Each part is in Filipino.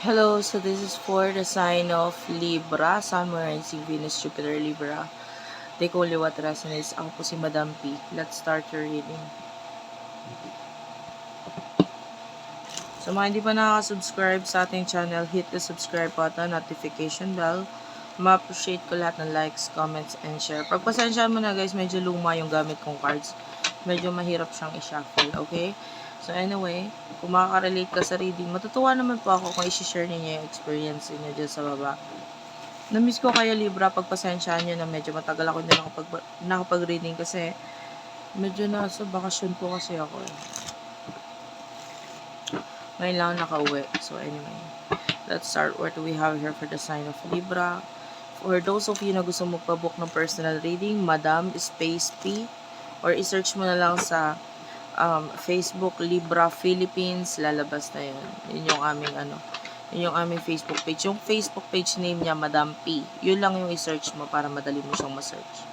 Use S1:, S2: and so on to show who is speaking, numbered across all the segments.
S1: Hello, so this is for the sign of Libra, Sun, Moon, Rising, Venus, Jupiter, Libra. Take only what resonates. Ako po si Madam P. Let's start your reading. So mga hindi pa nakaka-subscribe sa ating channel, hit the subscribe button, notification bell. Ma-appreciate ko lahat ng likes, comments, and share. Pagpasensyahan mo na guys, medyo luma yung gamit kong cards. Medyo mahirap siyang i-shuffle, okay? So anyway, kung makaka-relate ka sa reading, matutuwa naman po ako kung i-share niyo yung experience niyo dyan sa baba. Na-miss ko kayo Libra, pagpasensyahan nyo na medyo matagal ako hindi nakapag-reading kasi medyo nasa bakasyon po kasi ako eh. Ngayon lang nakauwi. So anyway, let's start. What do we have here for the sign of Libra? For those of you na gusto magpabook ng personal reading, Madam Space P, or i-search mo na lang sa Facebook Libra Philippines, lalabas na yun. Yun yung aming Facebook page. Yung Facebook page name niya, Madam P. Yun lang yung i-search mo para madali mo siyang ma-search.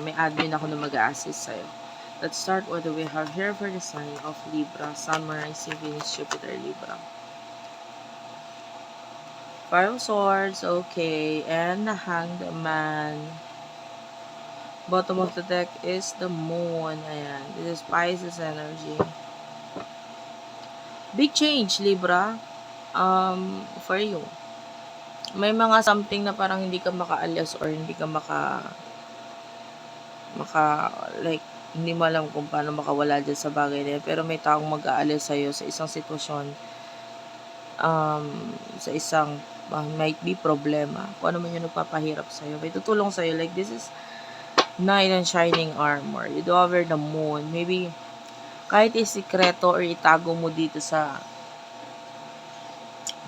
S1: May admin ako na mag-a-assist sa'yo. Let's start what we have here for the sign of Libra, Sun, Moon, Rising, Venus, Jupiter, Libra. Five of Swords, okay, and the Hanged Man. Bottom of the deck is the Moon. Ayan, this is Pisces energy. Big change, Libra, for you. May mga something na parang hindi ka makaalis or hindi ka like, hindi mo alam kung paano makawala dyan sa bagay na yan. Pero may taong mag-aalis sa'yo sa isang sitwasyon, sa isang, might be problema. Kung ano man yung nagpapahirap sa'yo. May tutulong sa'yo. Like, this is Knight and Shining Armor. You do over the Moon. Maybe, kahit isikreto or itago mo dito sa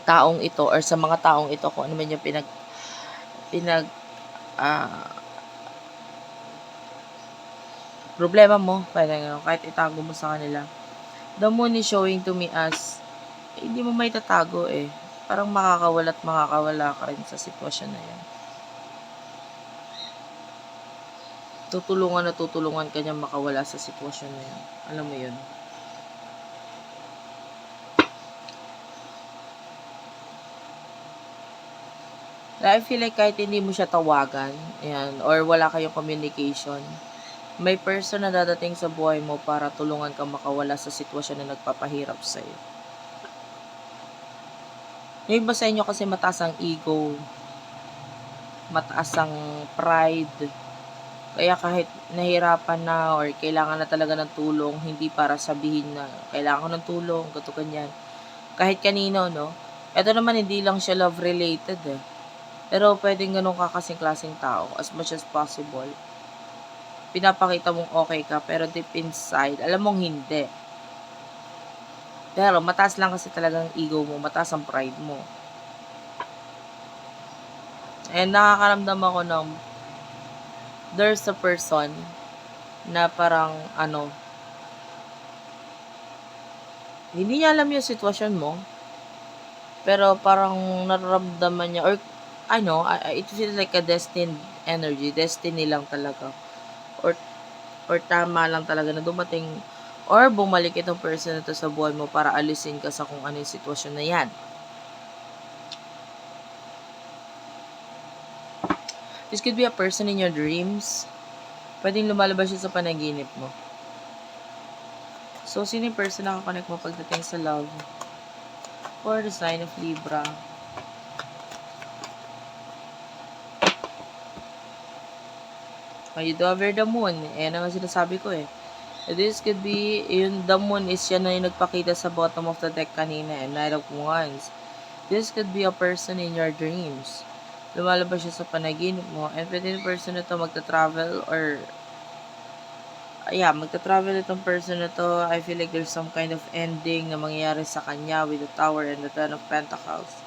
S1: taong ito or sa mga taong ito, kung ano man yung problema mo, kahit itago mo sa kanila. The Moon is showing to me as, hindi mo may tatago eh. Parang makakawala ka rin sa sitwasyon na yan. Tutulungan ka niya makawala sa sitwasyon na yan. Alam mo yun. I feel like kahit hindi mo siya tawagan, ayan, or wala kayong communication, may person na dadating sa buhay mo para tulungan kang makawala sa sitwasyon na nagpapahirap sa'yo. Yung iba sa inyo kasi mataas ang ego, mataas ang pride, kaya kahit nahirapan na or kailangan na talaga ng tulong, hindi para sabihin na kailangan ko ng tulong, gato ganyan. Kahit kanino, no? Ito naman hindi lang siya love related eh. Pero pwedeng ganun ka kasing klaseng tao as much as possible. Pinapakita mong okay ka, pero deep inside, alam mong hindi. Pero mataas lang kasi talagang ego mo, mataas ang pride mo. And nakakaramdam ako ng there's a person na parang hindi niya alam yung sitwasyon mo, pero parang nararamdaman niya or it feels like a destined energy, destiny lang talaga. Or tama lang talaga na dumating or bumalik itong person na to sa buhay mo para alisin ka sa kung ano yung sitwasyon na yan. This could be a person in your dreams. Pwedeng lumalabas siya sa panaginip mo. So, sino yung person na kakonect mo pagdating sa love? For the sign of Libra. You do over the Moon. Ayan ang sinasabi ko eh. This could be, the Moon is yan na yung nagpakita sa bottom of the deck kanina eh. Knight of Wands. This could be a person in your dreams. Lumalabas siya sa panaginip mo. And pwede yung person na to magta-travel or magta-travel itong person na to. I feel like there's some kind of ending na mangyayari sa kanya with the Tower and the Ten of Pentacles.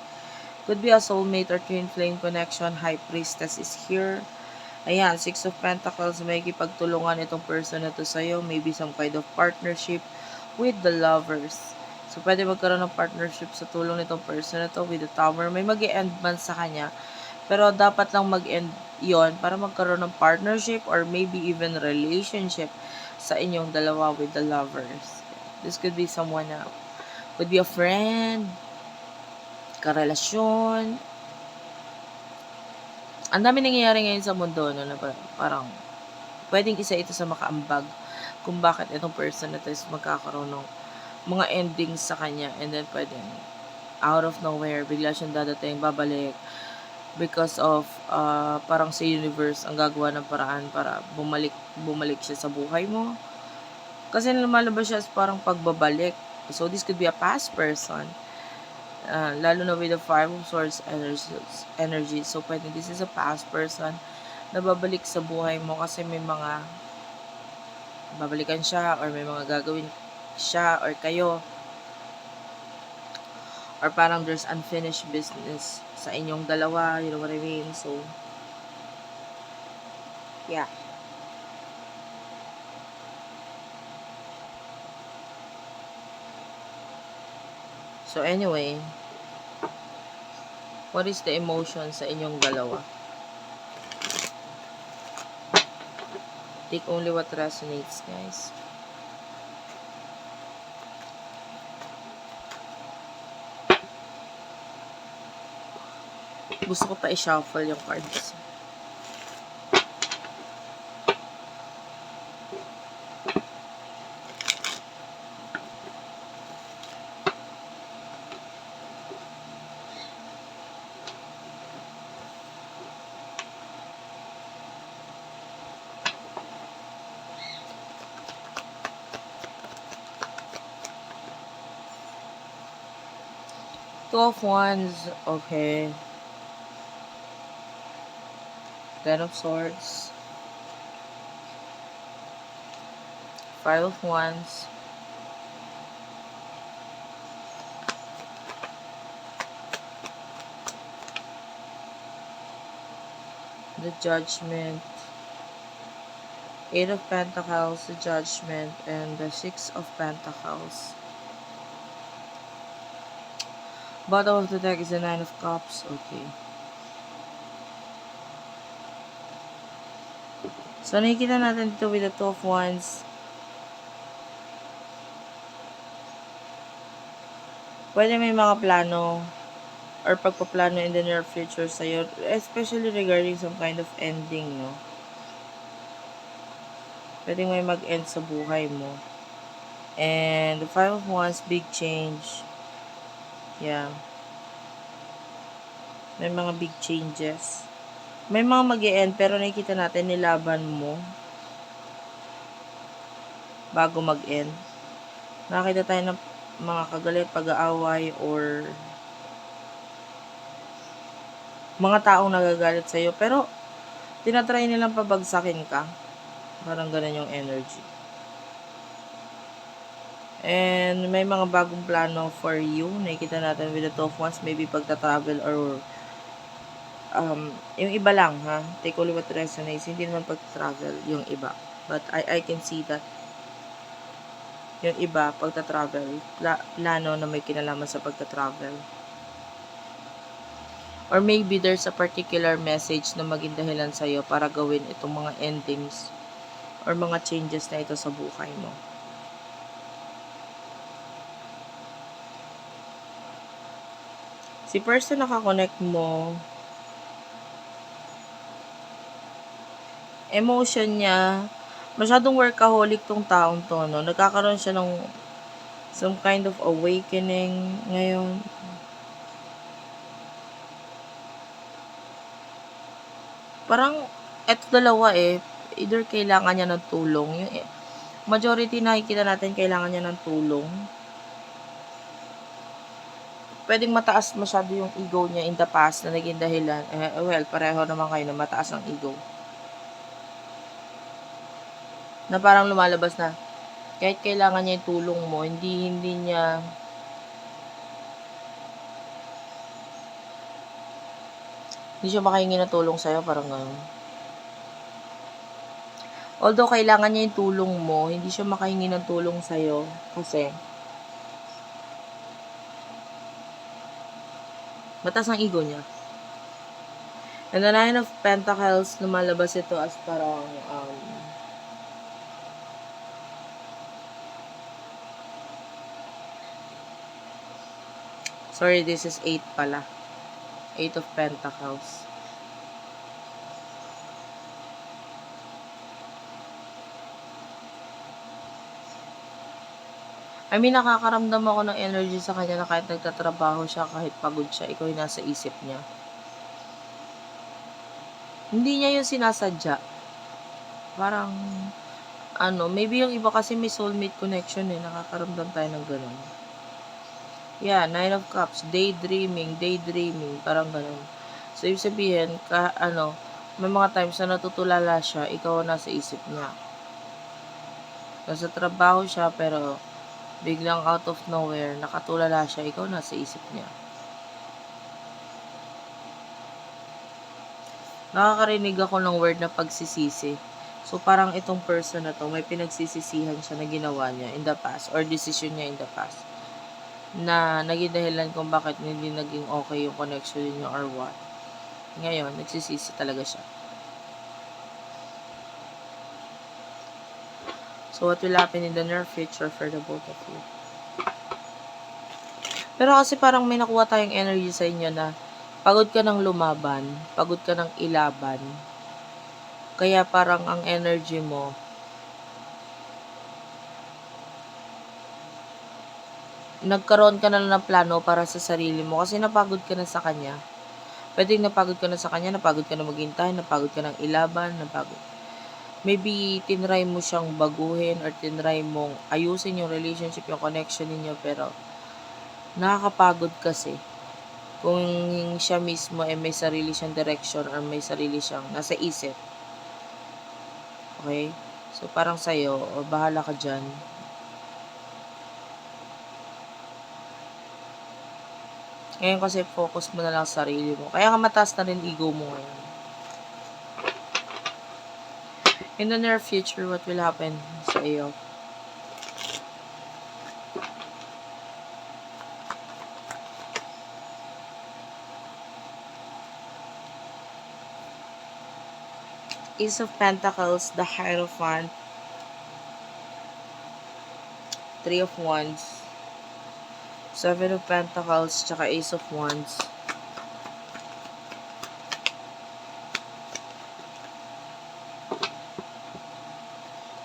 S1: Could be a soulmate or twin flame connection. High Priestess is here. Ayan, Six of Pentacles, may kipagtulungan itong person na to sa'yo. Maybe some kind of partnership with the lovers. So, pwede magkaroon ng partnership sa tulong nitong person na to with the Tower. May mag-e-end man sa kanya. Pero dapat lang mag-end yon para magkaroon ng partnership or maybe even relationship sa inyong dalawa with the lovers. This could be someone na Could be a friend, karelasyon. Ang dami nangyayari ngayon sa mundo, no, na parang pwedeng isa ito sa makaambag kung bakit itong person na to is magkakaroon ng mga endings sa kanya, and then pwedeng out of nowhere, bigla siyang dadating, babalik, because of parang sa universe ang gagawa ng paraan para bumalik siya sa buhay mo. Kasi lumalabas siya as parang pagbabalik. So this could be a past person. Lalo na with the Five of Swords energy. So pwede this is a past person na babalik sa buhay mo kasi may mga babalikan siya or may mga gagawin siya or kayo, or parang there's unfinished business sa inyong dalawa, you know what I mean? So yeah. So anyway, what is the emotion sa inyong dalawa? Take only what resonates, guys. Gusto ko pa i-shuffle yung cards. Two of Wands, okay. Ten of Swords. Five of Wands. The Judgment. Eight of Pentacles, the Judgment, and the Six of Pentacles. Bottom of the deck is the Nine of Cups. Okay. So, nakikita natin dito with the Two of Wands. Pwede may mga plano or pagpaplano in the near future sa'yo, especially regarding some kind of ending, no? Pwede may mag-end sa buhay mo. And the Five of Wands, big change. Yeah. May mga big changes. May mga mag-e-end, pero nakikita natin nilaban mo bago mag-end. Nakita tayo ng mga kagalit, pag-aaway, or mga taong nagagalit sa'yo. Pero, tinatry nilang pabagsakin ka. Parang ganun yung energy. And may mga bagong plano for you. Nakikita natin with the Two of Wands, maybe pagta-travel or yung iba lang, ha? Take only what resonates. Hindi naman pag-travel yung iba. But I can see that yung iba, pagta-travel, plano na may kinalaman sa pagta-travel. Or maybe there's a particular message na maging dahilan sa'yo para gawin itong mga endings or mga changes na ito sa buhay mo. Si person na nakakonect mo, emotion niya, masyadong workaholic tong taong to, no? Nagkakaroon siya ng some kind of awakening ngayon. Parang, eto dalawa either kailangan niya ng tulong. Yung majority nakikita natin kailangan niya ng tulong. Pwedeng mataas masyado yung ego niya in the past na naging dahilan. Well, pareho naman kayo na mataas ang ego. Na parang lumalabas na kahit kailangan niya yung tulong mo, hindi niya makahingi ng tulong sa'yo, parang gano'n. Although kailangan niya yung tulong mo, hindi siya makahingi ng tulong sa'yo kasi mataas ang ego niya. And the Nine of Pentacles, lumalabas ito as parang Sorry, this is 8 pala. 8 of Pentacles. I mean, nakakaramdam ako ng energy sa kanya na kahit nagtatrabaho siya, kahit pagod siya, ikaw yung nasa isip niya. Hindi niya yung sinasadya. Parang, maybe yung iba kasi may soulmate connection eh. Nakakaramdam tayo ng ganun. Yeah, 9 of Cups. Daydreaming. Parang ganun. So, ibig sabihin, may mga times na natutulala siya, ikaw nasa isip niya. Nasa trabaho siya, pero biglang out of nowhere, nakatulala siya, ikaw nasa isip niya. Nakakarinig ako ng word na pagsisisi. So, parang itong person na to, may pinagsisisihan siya na ginawa niya in the past, or decision niya in the past, na naging dahilan kung bakit hindi naging okay yung connection niyo or what. Ngayon, nagsisisi talaga siya. So, what will happen in the near future for the both of you? Pero kasi parang may nakuha tayong energy sa inyo na pagod ka ng lumaban, pagod ka ng ilaban. Kaya parang ang energy mo, nagkaroon ka na ng plano para sa sarili mo kasi napagod ka na sa kanya. Pwedeng napagod ka na sa kanya, napagod ka na maghintay, napagod ka ng ilaban, napagod. Maybe tinry mo siyang baguhin or tinry mong ayusin yung relationship, yung connection ninyo, pero nakakapagod kasi kung siya mismo ay may sarili siyang direction or may sarili siyang nasa isip. Okay? So, parang sa'yo, o bahala ka dyan. Ngayon kasi focus mo na lang sa sarili mo. Kaya nga mataas na rin ego mo ngayon. In the near future, what will happen sa iyo? Ace of Pentacles, the Hierophant, 3 of Wands, 7 of Pentacles, tsaka Ace of Wands.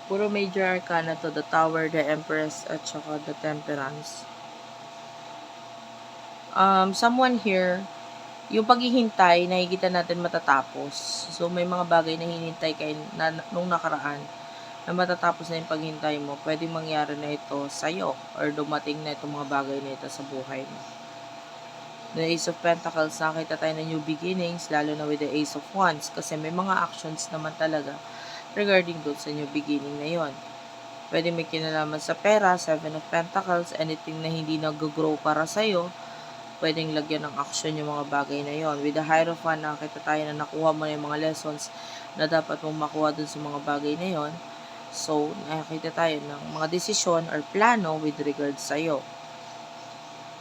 S1: Puro major arcana to, the Tower, the Empress, at tsaka the Temperance. Someone here, yung paghihintay, nakikita natin matatapos. So, may mga bagay na hinintay kayo nung nakaraan na matatapos na yung paghintay mo. Pwedeng mangyari na ito sa'yo or dumating na itong mga bagay na ito sa buhay mo. The Ace of Pentacles, nakita tayo ng new beginnings, lalo na with the Ace of Wands, kasi may mga actions naman talaga regarding doon sa new beginning na yon. Pwede may kinalaman sa pera, 7 of Pentacles, anything na hindi nag-grow para sa'yo, pwedeng lagyan ng action yung mga bagay na yon. With the Hierophant, nakita tayo na nakuha mo na yung mga lessons na dapat mong makuha dun sa mga bagay na yon. So, nakita tayo ng mga desisyon or plano with regards sa'yo.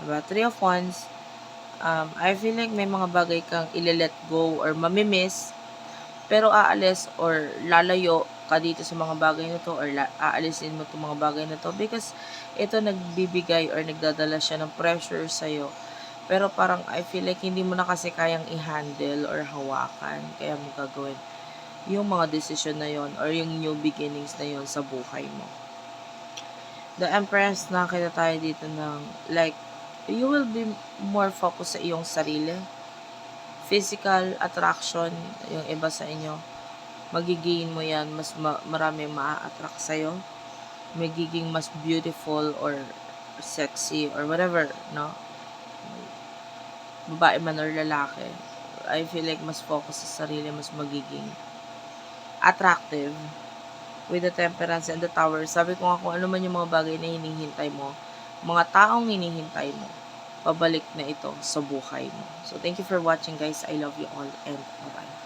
S1: Diba? 3 of Wands, I feel like may mga bagay kang ile-let go or mamimiss, pero aalis or lalayo ka dito sa mga bagay na to or aalisin mo itong mga bagay na to because ito nagbibigay or nagdadala siya ng pressure sa'yo. Pero parang I feel like hindi mo na kasi kayang i-handle or hawakan, kaya mo gagawin yung mga decision na yon or yung new beginnings na yon sa buhay mo. The Empress, nakita tayo dito ng like, you will be more focused sa iyong sarili. Physical attraction, yung iba sa inyo, magigain mo yan, mas marami maa-attract sa'yo. Magiging mas beautiful or sexy or whatever, no? Babae man or lalaki. I feel like mas focus sa sarili, mas magiging attractive with the Temperance and the Tower. Sabi ko nga kung ano man yung mga bagay na hinihintay mo, mga taong hinihintay mo, pabalik na ito sa buhay mo. So, thank you for watching guys. I love you all and bye-bye.